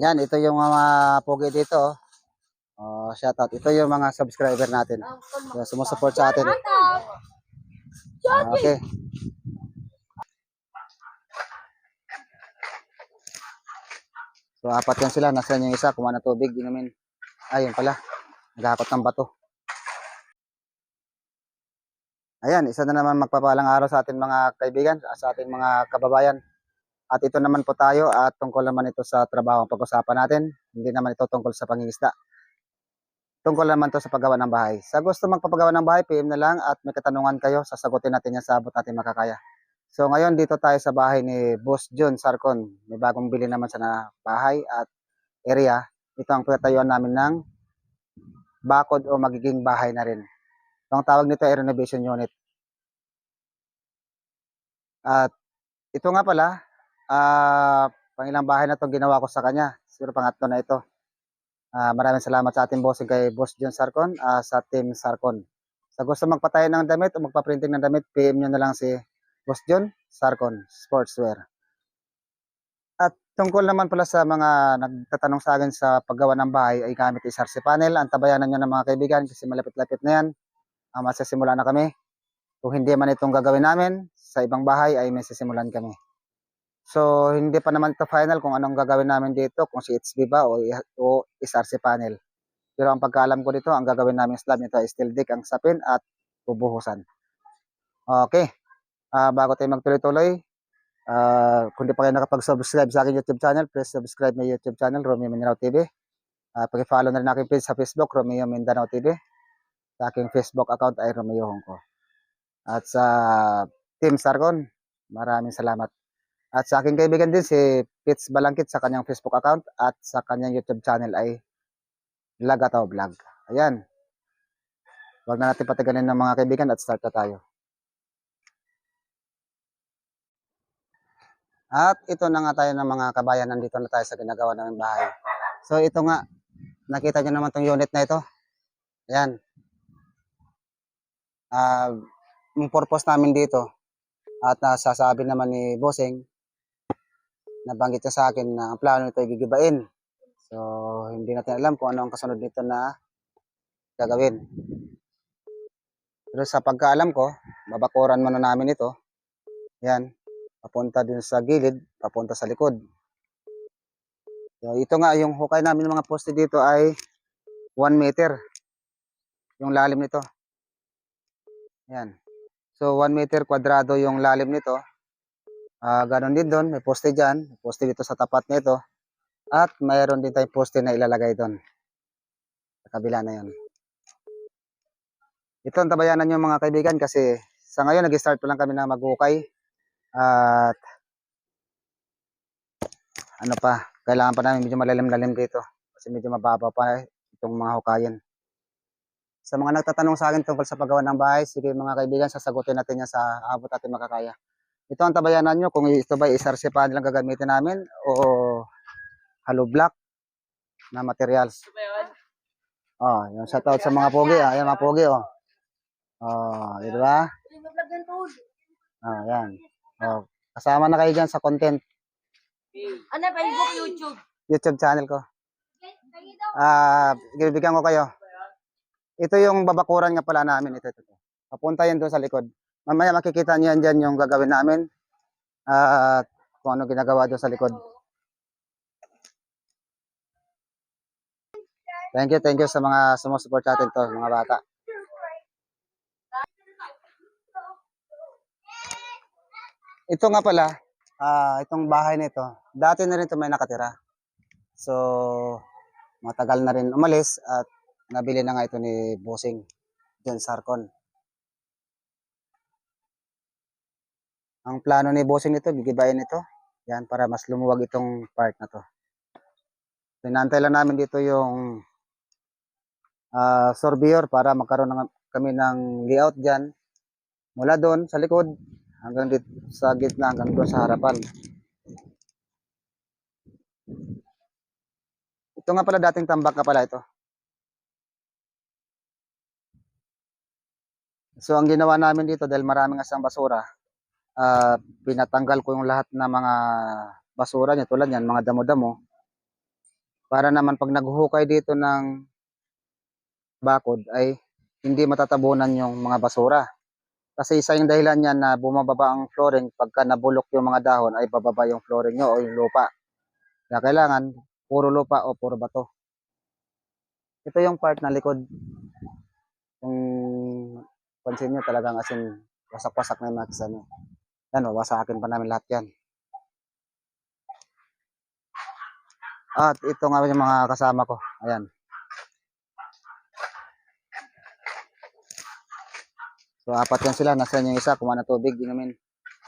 Yan, ito yung mga pogi dito. Shoutout. Ito yung mga subscriber natin. So, sumusupport sa atin. Okay. So, apat yan sila. Nasaan yung isa? Kumuha na tubig. Inumin. Ayun pala. Naghakot ng bato. Ayan, isa na naman magpapalang araw sa ating mga kaibigan, sa ating mga kababayan. At ito naman po tayo at tungkol naman ito sa trabaho ang pag-usapan natin. Hindi naman ito tungkol sa pangingisda. Tungkol naman to sa paggawa ng bahay. Sa gusto magpapagawa ng bahay, PM na lang at may katanungan kayo, sasagutin natin yan sa abot natin makakaya. So ngayon dito tayo sa bahay ni Boss John Sarcon. May bagong bili naman sa na bahay at area. Ito ang pinatayuan namin ng bakod o magiging bahay na rin. Ang tawag nito ay renovation unit. At ito nga pala, pangilang bahay na itong ginawa ko sa kanya. Siguro pangatlo na ito. Maraming salamat sa ating bossing kay Boss John Sarcon, sa Team Sarcon. Sa gusto magpatayo ng damit o magpa-printing ng damit, PM nyo na lang si Boss John Sarcon Sportswear. At tungkol naman pala sa mga nagtatanong sa akin sa paggawa ng bahay ay gamit SRC panel. Antabayanan nyo ng mga kaibigan kasi malapit-lapit na yan. Masisimula na kami. Kung hindi man itong gagawin namin, sa ibang bahay ay may sisimulan kami. So, hindi pa naman ito final kung anong gagawin namin dito, kung CHB ba o SRC panel. Pero ang pagkaalam ko dito, ang gagawin namin slab nito ay steel deck ang sapin at bubuhusan. Okay, bago tayo magtuloy-tuloy, kung di pa kayo nakapag-subscribe sa aking YouTube channel, please subscribe my YouTube channel, Romeo Mindanao TV. Pag-follow na rin aking page sa Facebook, Romeo Mindanao TV. Sa aking Facebook account ay Romeo Hongko. At sa Team Sarcon, maraming salamat. At sa aking kaibigan din si Pitts Balangkit sa kanyang Facebook account at sa kanyang YouTube channel ay Lagataw Vlog. Ayan. Huwag na natin pataganin ng mga kaibigan at start na tayo. At ito na nga tayo ng mga kabayan, nandito na tayo sa ginagawa ng bahay. So ito nga, nakita nyo naman tong unit na ito. Ayan. Yung purpose namin dito at nasasabi naman ni Bossing, nabanggit niya sa akin na ang plano nito ay gigibain. So hindi natin alam kung ano ang kasunod nito na gagawin. Pero sa pagkaalam ko, babakuran muna namin ito. Yan, papunta din sa gilid, papunta sa likod. So ito nga, yung hukay namin ng mga poste dito ay 1 meter. Yung lalim nito. Yan. So 1 meter kwadrado yung lalim nito. Ganon din doon, may poste dyan, may poste dito sa tapat nito. At mayroon din tayong poste na ilalagay doon. Sa kabila na yan. Ito ang tabayanan nyo mga kaibigan kasi sa ngayon nag-start pa lang kami na maghukay. At ano pa, kailangan pa namin medyo malalim-lalim dito. Kasi medyo mababa pa itong mga hukayan. Sa mga nagtatanong sa akin tungkol sa paggawa ng bahay, sige mga kaibigan, sasagutin natin yan sa abot natin makakaya. Ito ang tabayanan nyo kung ito ba SRC panel ang gagamitin namin o hollow block na materials. Yung shoutout sa mga pogi. Ayan mga pogi. Di ba? Yan. Kasama na kayo dyan sa content. Ano, Facebook, YouTube? YouTube channel ko. Bibigyan ko kayo. Ito yung babakuran nga pala namin. Ito. Papunta yan doon sa likod. Mamaya makikita niyo yan dyan yung gagawin namin. Kung ano ginagawa doon sa likod. Thank you sa mga sumusupport natin to, mga bata. Ito nga pala, itong bahay nito, dati na rin ito may nakatira. So, matagal na rin umalis at nabili na nga ito ni Bossing John Sarcon. Ang plano ni Bossing nito, gigibayin ito. Yan, para mas lumuwag itong part na to. Pinantay lang namin dito yung surveyor para magkaroon kami ng layout dyan. Mula doon sa likod hanggang dito sa gitna hanggang doon sa harapan. Ito nga pala dating tambak ka pala ito. So ang ginawa namin dito dahil maraming asang basura, pinatanggal ko yung lahat ng mga basura niya tulad yan, mga damo-damo. Para naman pag naghuhukay dito ng bakod ay hindi matatabunan yung mga basura. Kasi isa yung dahilan niyan na bumababa ang flooring pagka nabulok yung mga dahon ay bababa yung flooring nyo o yung lupa. Kaya kailangan puro lupa o puro bato. Ito yung part na likod. Kung pansin nyo talagang asin wasak-wasak na yung mga kisan nyo. Yan o, wasakin pa namin lahat yan. At ito nga yung mga kasama ko. Ayan. So apat yan sila. Nasaan yung isa? Kumuha ng tubig. Inumin.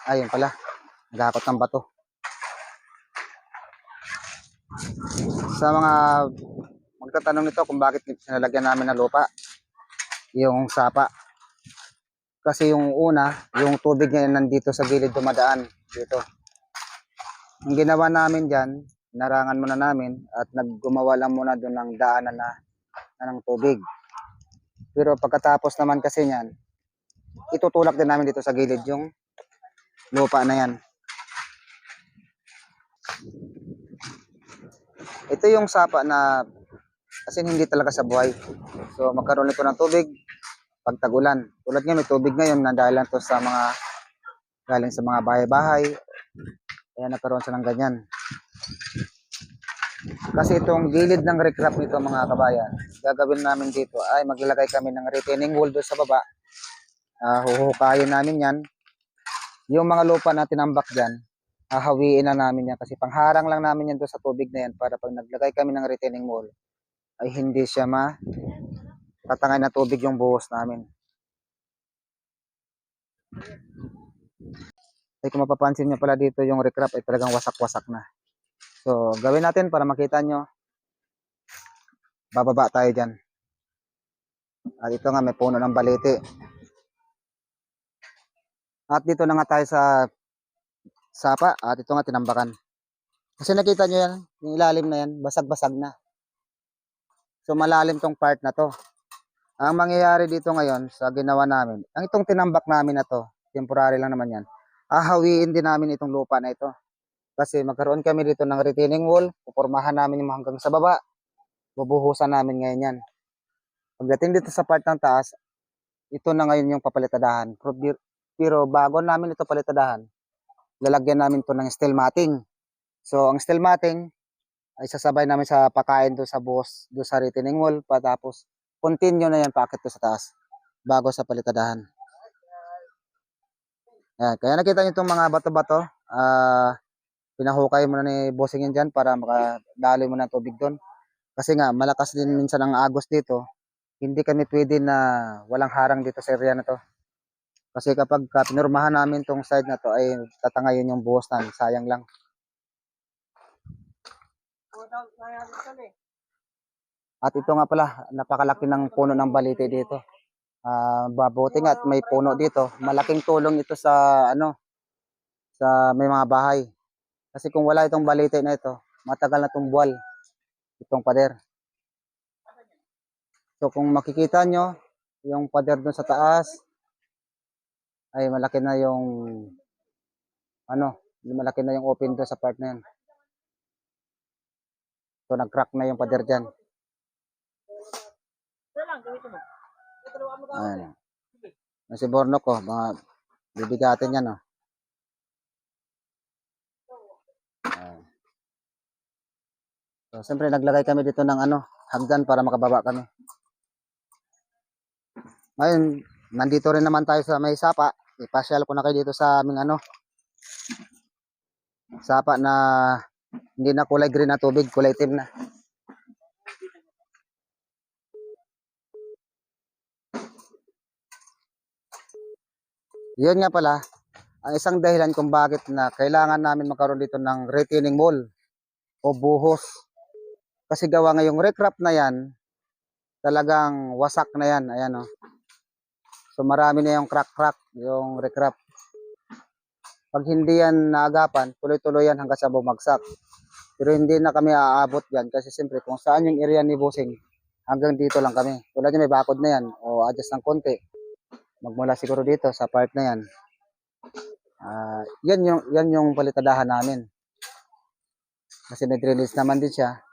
Ayun pala. Nagakot ng bato. Sa mga magtatanong nito kung bakit nalagyan namin ng lupa. Yung sapa. Kasi yung una, yung tubig niya nandito sa gilid dumadaan. Dito. Ang ginawa namin dyan, narangan muna namin at naggumawa lang muna doon ng daanan na ng tubig. Pero pagkatapos naman kasi niyan, itutulak din namin dito sa gilid yung lupa na yan. Ito yung sapa na kasi hindi talaga sa buhay. So magkaroon ito ng tubig pag tag-ulan. Tulad nga may tubig ngayon na dahil lang to sa mga galing sa mga bahay-bahay. Kaya nagkaroon siya ng ganyan. Kasi itong gilid ng recrap nito mga kabayan, gagawin namin dito ay maglalagay kami ng retaining wall doon sa baba. Huhukayin namin yan. Yung mga lupa na tinambak dyan, hahawiin na namin yan kasi pangharang lang namin yan doon sa tubig na yan para pag naglagay kami ng retaining wall ay hindi siya tatangay na tubig yung buhos namin. Ay kung mapapansin nyo pala dito yung recrap ay talagang wasak-wasak na. So gawin natin para makita nyo. Bababa tayo dyan. At ito nga may puno ng balete. At dito na nga tayo sa sapa at ito nga tinambakan. Kasi nakita nyo yan, yung ilalim na yan, basag-basag na. So malalim tong part na to. Ang mangyayari dito ngayon sa ginawa namin, ang itong tinambak namin na to, temporary lang naman yan, hahawiin din namin itong lupa na ito. Kasi magkaroon kami dito ng retaining wall, pupormahan namin yung hanggang sa baba, bubuhusan namin ngayon yan. Pagdating dito sa part ng taas, ito na ngayon yung papalitadahan. Pero bago namin ito palitadahan, lalagyan namin ito ng steel matting. So ang steel matting ay sasabay namin sa pakain doon sa buhos, doon sa retaining wall, patapos continue na yan paakit to sa taas bago sa palitadahan. Yan. Kaya nakita nyo itong mga bato-bato, pinahukay muna ni bossing yan dyan para makadaloy mo ng tubig doon. Kasi nga malakas din minsan ang agos dito, hindi kami pwede na walang harang dito sa area na to. Kasi kapag pinurmahan namin tong side na to ay tatangayin yung buhos namin, sayang lang. At ito nga pala, napakalaki ng puno ng balite dito. Babuti nga at may puno dito. Malaking tulong ito sa sa may mga bahay. Kasi kung wala itong balite na ito, matagal na itong buwal itong pader. So kung makikita nyo, yung pader dun sa taas ay malaki na yung malaki na yung open doon sa part na yan. So nag-crack na yung pader dyan. Ayan. Si Borno ko, mga bibigatin yan. So siyempre naglagay kami dito ng hagdan para makababa kami. Ngayon, nandito rin naman tayo sa may sapa. Ipasyal ko na kayo dito sa aming sapa na hindi na kulay green na tubig, kulay itim na. Yun nga pala, ang isang dahilan kung bakit na kailangan namin magkaroon dito ng retaining wall o buhos. Kasi gawa ngayong recrap na yan, talagang wasak na yan. Ayan o. So marami na yung crack-crack, yung recrap. Pag hindi yan naagapan, tuloy-tuloy yan hanggang sa bumagsak. Pero hindi na kami aabot dyan kasi siyempre kung saan yung area ni Bossing, hanggang dito lang kami. Tulad niya may bakod na yan o adjust ng konti. Magmula siguro dito sa part na yan. Yan yung palitadahan namin. Kasi nag-release naman din siya.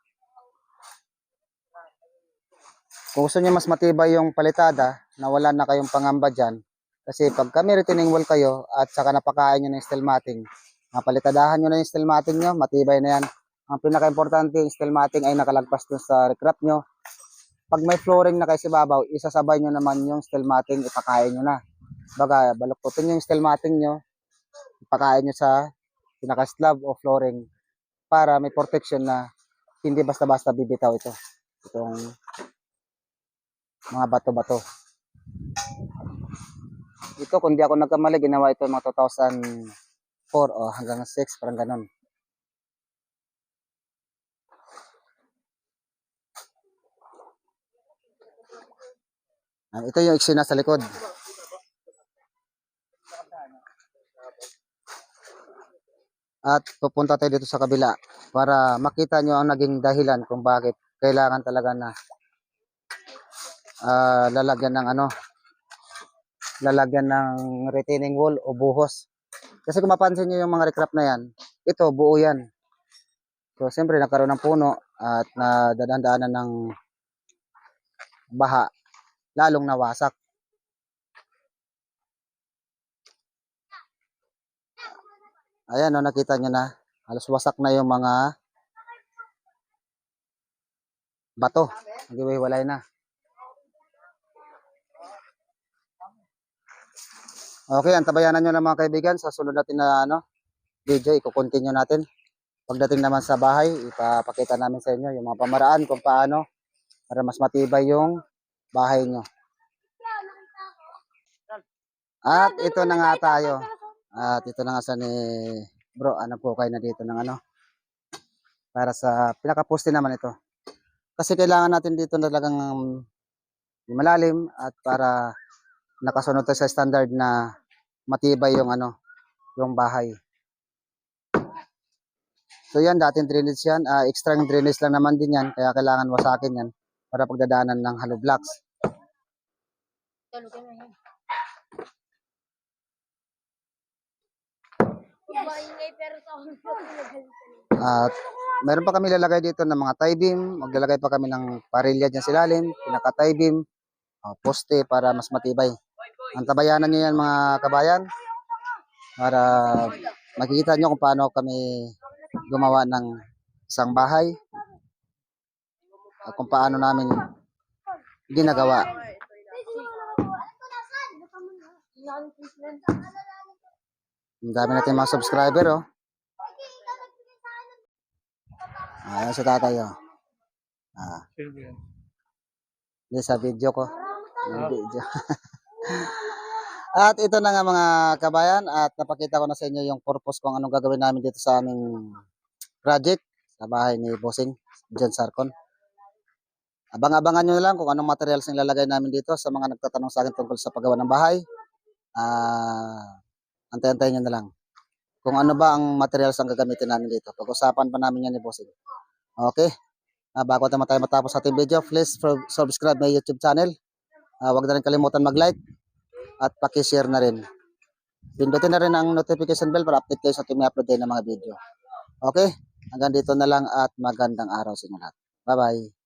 Kung gusto niyo mas matibay yung palitada, na wala na kayong pangamba dyan, kasi pag kami retaining wall kayo at saka napakain nyo ng steel matting, mapalitadahan nyo na yung steel matting nyo, matibay na yan. Ang pinaka-importante, yung steel matting ay nakalagpas dun sa recrap nyo. Pag may flooring na kayo sa babaw, isasabay nyo naman yung steel matting, ipakain nyo na. Baga, baluktutin yung steel matting nyo, ipakain nyo sa pinaka-slab o flooring para may protection na hindi basta-basta bibitaw ito. Itong mga bato-bato. Ito, kung di ako nagkamali, ginawa ito mga 2004 o hanggang 6, parang ganun. Ito yung eksena sa likod. At pupunta tayo dito sa kabila para makita nyo ang naging dahilan kung bakit kailangan talaga na lalagyan ng lalagyan ng retaining wall o buhos. Kasi kung mapansin nyo yung mga recrap na yan, ito buo yan. So siyempre nagkaroon ng puno at nadadaan-daanan ng baha, lalong nawasak. Ayan, no, nakita nyo na. Halos wasak na yung mga bato. Naghiwalay na. Okay, antabayanan nyo na mga kaibigan. Sa sunod natin na video, i-continue natin. Pagdating naman sa bahay, ipapakita namin sa inyo yung mga pamaraan kung paano para mas matibay yung bahay nyo. At ito na nga tayo. At ito na nga sa ni bro, po kayo na dito ng para sa pinaka-poste naman ito. Kasi kailangan natin dito na talagang malalim at para nakasunod tayo sa standard na matibay yung yung bahay. So yan, dating drainage yan. Extra drainage lang naman din yan. Kaya kailangan wasakin yan para pagdadaanan ng hollow blocks. At meron pa kami lalagay dito ng mga tie beam. Maglalagay pa kami ng parilya dyan sa ilalim. Pinaka-tie beam. Poste para mas matibay. Antabayanan nyo yan mga kabayan. Para makikita nyo kung paano kami gumawa ng isang bahay. At kung paano namin ginagawa. Ang dami natin mga subscriber, oh. Ayan sa tatay, oh. Hindi sa video ko. Video. At ito na nga mga kabayan, at napakita ko na sa inyo yung purpose kung anong gagawin namin dito sa aming project sa bahay ni Bossing John Sarcon. Abang-abangan nyo na lang kung anong materials ang ilalagay namin dito sa mga nagtatanong sa akin tungkol sa paggawa ng bahay. Antay-antayin nyo na lang kung ano ba ang materials ang gagamitin namin dito. Pag-usapan pa namin yan ni Bossing. Okay? Bago naman tayo matapos sa ating video, please subscribe my YouTube channel. Huwag na rin kalimutan mag-like at paki-share na rin. Pindutin na rin ang notification bell para update kayo sa ating upload din ng mga video. Okay? Hanggang dito na lang at magandang araw sa inyo lahat. Bye-bye.